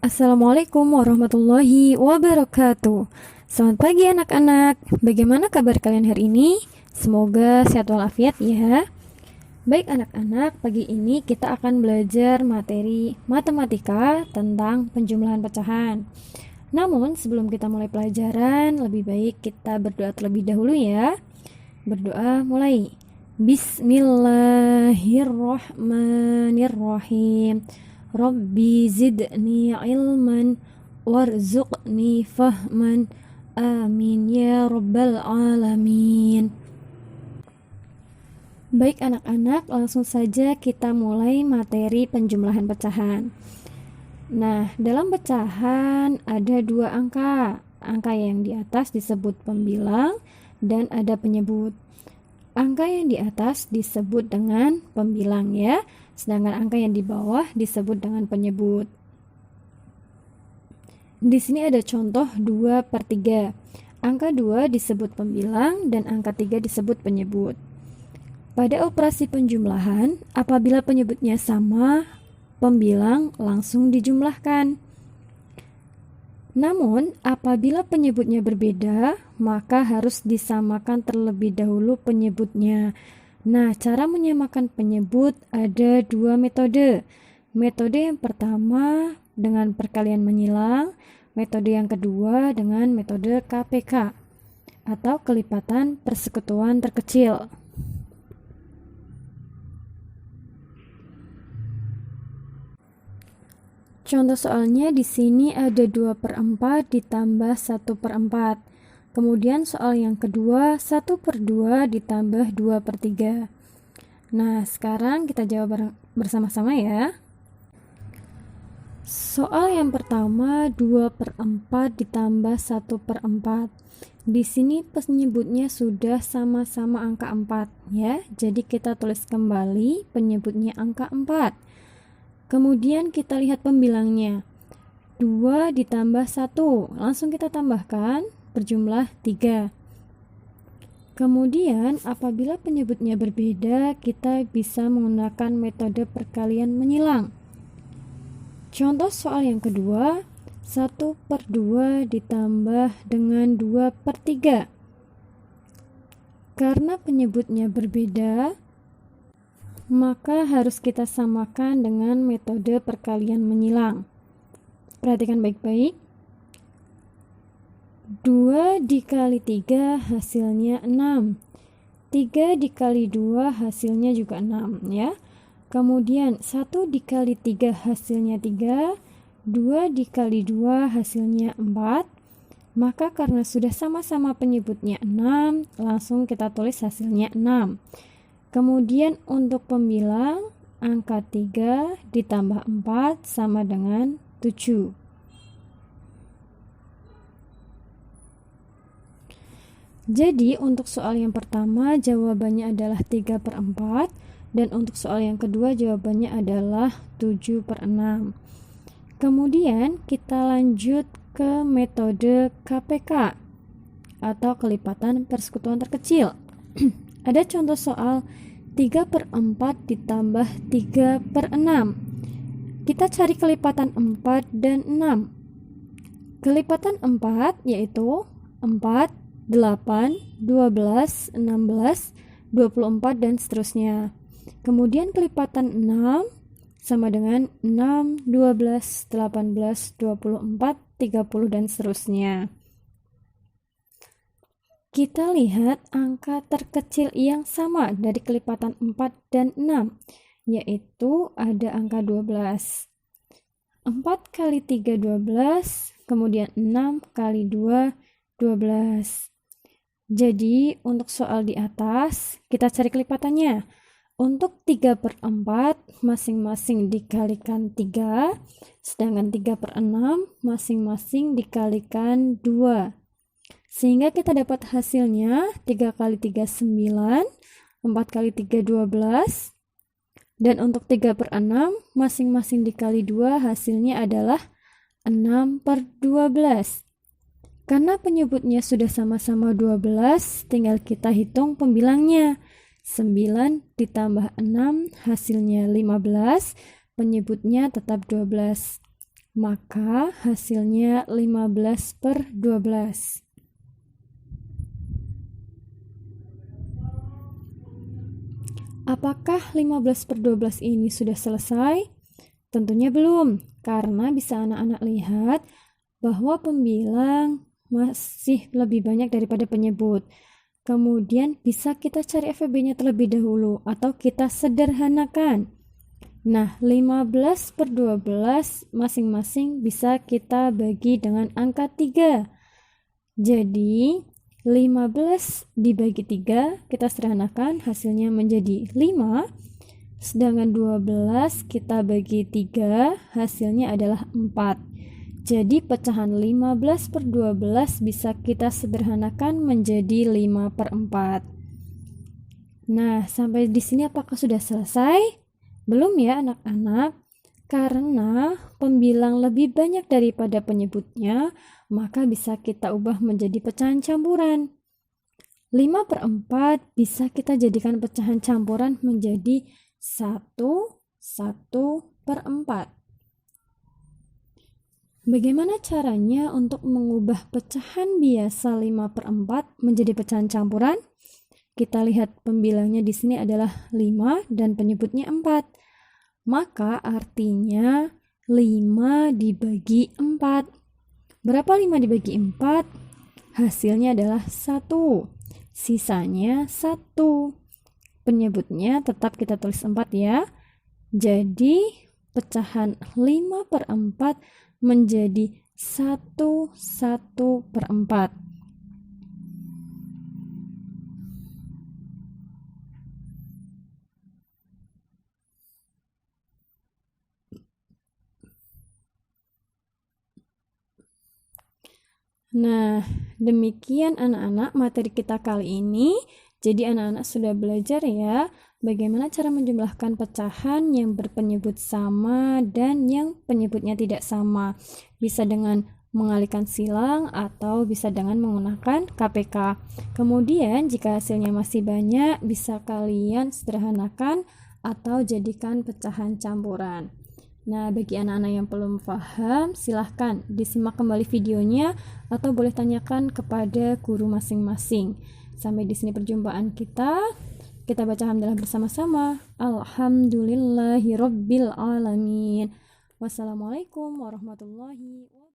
Assalamualaikum warahmatullahi wabarakatuh. Selamat pagi anak-anak. Bagaimana kabar kalian hari ini? Semoga sehat walafiat ya. Baik anak-anak, pagi ini kita akan belajar materi matematika tentang penjumlahan pecahan. Namun sebelum kita mulai pelajaran, lebih baik kita berdoa terlebih dahulu ya. Berdoa mulai. Bismillahirrahmanirrahim. Rabbi zidni ilman warzuqni fahman. Amin ya rabbal alamin. Baik anak-anak, langsung saja kita mulai materi penjumlahan pecahan. Nah, dalam pecahan ada dua angka. Angka yang di atas disebut pembilang dan ada penyebut. Angka yang di atas disebut dengan pembilang ya, sedangkan angka yang di bawah disebut dengan penyebut. Di sini ada contoh 2/3. Angka 2 disebut pembilang dan angka 3 disebut penyebut. Pada operasi penjumlahan, apabila penyebutnya sama, pembilang langsung dijumlahkan. Namun, apabila penyebutnya berbeda, maka harus disamakan terlebih dahulu penyebutnya. Nah, cara menyamakan penyebut ada dua metode. Metode yang pertama dengan perkalian menyilang, metode yang kedua dengan metode KPK atau kelipatan persekutuan terkecil. Contoh soalnya di sini ada 2/4 ditambah 1/4. Kemudian soal yang kedua 1/2 ditambah 2/3. Nah, sekarang kita jawab bersama-sama ya. Soal yang pertama 2/4 ditambah 1/4. Di sini penyebutnya sudah sama-sama angka 4 ya. Jadi kita tulis kembali penyebutnya angka 4. Kemudian kita lihat pembilangnya. 2 ditambah 1. Langsung kita tambahkan berjumlah 3. Kemudian apabila penyebutnya berbeda, kita bisa menggunakan metode perkalian menyilang. Contoh soal yang kedua, 1/2 ditambah dengan 2/3. Karena penyebutnya berbeda, maka harus kita samakan dengan metode perkalian menyilang. Perhatikan baik-baik. 2 dikali 3 hasilnya 6. 3 dikali 2 hasilnya juga 6 ya. Kemudian 1 dikali 3 hasilnya 3. 2 dikali 2 hasilnya 4. Maka karena sudah sama-sama penyebutnya 6, langsung kita tulis hasilnya 6. Kemudian untuk pembilang, angka 3 ditambah 4 sama dengan 7. Jadi untuk soal yang pertama jawabannya adalah 3/4 dan untuk soal yang kedua jawabannya adalah 7/6. Kemudian kita lanjut ke metode KPK atau kelipatan persekutuan terkecil. Ada contoh soal 3/4 ditambah 3/6. Kita cari kelipatan 4 dan 6. Kelipatan 4 yaitu 4, 8, 12, 16, 24 dan seterusnya. Kemudian kelipatan 6 sama dengan 6, 12, 18, 24, 30 dan seterusnya. Kita lihat angka terkecil yang sama dari kelipatan 4 dan 6, yaitu ada angka 12. 4 kali 3, 12, kemudian 6 kali 2, 12. Jadi, untuk soal di atas, kita cari kelipatannya. Untuk 3/4, masing-masing dikalikan 3, sedangkan 3/6, masing-masing dikalikan 2. Sehingga kita dapat hasilnya 3 kali 3 9, 4 kali 3 12, dan untuk 3/6 masing-masing dikali 2 hasilnya adalah 6/12. Karena penyebutnya sudah sama-sama 12, tinggal kita hitung pembilangnya. 9 ditambah 6 hasilnya 15, penyebutnya tetap 12. Maka hasilnya 15/12. Apakah 15/12 ini sudah selesai? Tentunya belum, karena bisa anak-anak lihat bahwa pembilang masih lebih banyak daripada penyebut. Kemudian bisa kita cari FEB-nya terlebih dahulu atau kita sederhanakan. Nah, 15/12 masing-masing bisa kita bagi dengan angka 3. Jadi, 15 dibagi 3, kita sederhanakan hasilnya menjadi 5. Sedangkan 12 kita bagi 3, hasilnya adalah 4. Jadi pecahan 15/12 bisa kita sederhanakan menjadi 5/4. Nah, sampai di sini apakah sudah selesai? Belum ya anak-anak? Karena pembilang lebih banyak daripada penyebutnya, maka bisa kita ubah menjadi pecahan campuran. 5/4 bisa kita jadikan pecahan campuran menjadi 1/4. Bagaimana caranya untuk mengubah pecahan biasa 5/4 menjadi pecahan campuran? Kita lihat pembilangnya di sini adalah 5 dan penyebutnya 4. Maka artinya 5 dibagi 4. Berapa 5 dibagi 4? Hasilnya adalah 1. Sisanya 1. Penyebutnya tetap kita tulis 4 ya. Jadi pecahan 5/4 menjadi 1/4. Nah, demikian anak-anak materi kita kali ini. Jadi anak-anak sudah belajar ya bagaimana cara menjumlahkan pecahan yang berpenyebut sama dan yang penyebutnya tidak sama. Bisa dengan mengalihkan silang atau bisa dengan menggunakan KPK. Kemudian jika hasilnya masih banyak, bisa kalian sederhanakan atau jadikan pecahan campuran. Nah, bagi anak-anak yang belum paham, silahkan disimak kembali videonya atau boleh tanyakan kepada guru masing-masing. Sampai di sini perjumpaan kita. Kita baca hamdalah bersama-sama. Alhamdulillahirabbil alamin. Wassalamualaikum warahmatullahi wabarakatuh.